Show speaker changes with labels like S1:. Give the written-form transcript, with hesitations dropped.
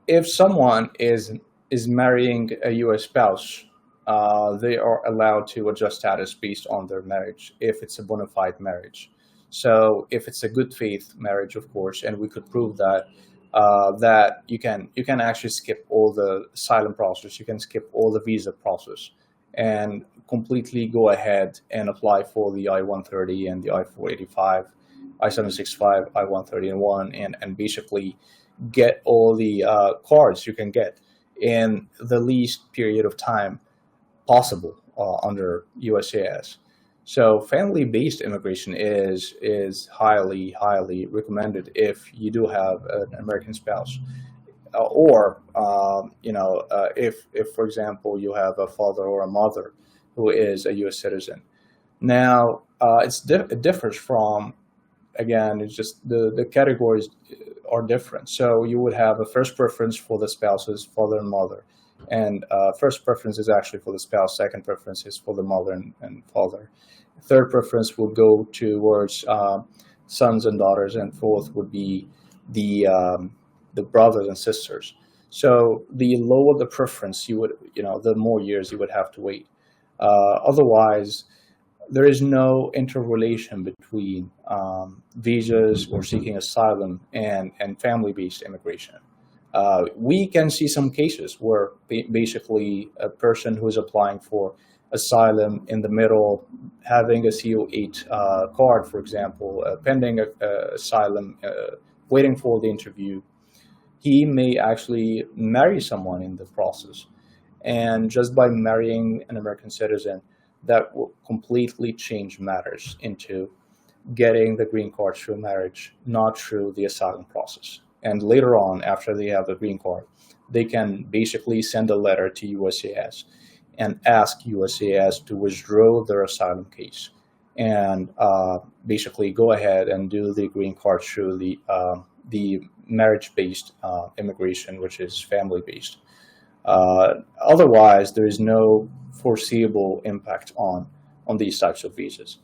S1: if someone is marrying a U.S. spouse, they are allowed to adjust status based on their marriage if it's a bona fide marriage. So if it's a good faith marriage, of course, and we could prove that, that you can actually skip all the asylum process, you can skip all the visa process, and completely go ahead and apply for the I-130 and the I-485, I-765, I-130 and one, and basically get all the cards you can get in the least period of time possible under USCIS. So family-based immigration is highly recommended if you do have an American spouse, or if for example you have a father or a mother who is a U.S. citizen. Now it differs from, again, it's just the categories are different. So you would have a first preference for the spouses, father and mother. And first preference is actually for the spouse, second preference is for the mother and father. Third preference will go towards sons and daughters, and fourth would be the brothers and sisters. So the lower the preference, the more years you would have to wait. Otherwise, there is no interrelation between visas or seeking asylum and family-based immigration. We can see some cases where basically a person who is applying for asylum in the middle, having a CO8 card, for example, pending asylum, waiting for the interview, he may actually marry someone in the process. And just by marrying an American citizen, that will completely change matters into getting the green card through marriage, not through the asylum process. And later on, after they have the green card, they can basically send a letter to USCIS and ask USCIS to withdraw their asylum case and basically go ahead and do the green card through the marriage-based immigration, which is family-based. Otherwise, there is no foreseeable impact on these types of visas.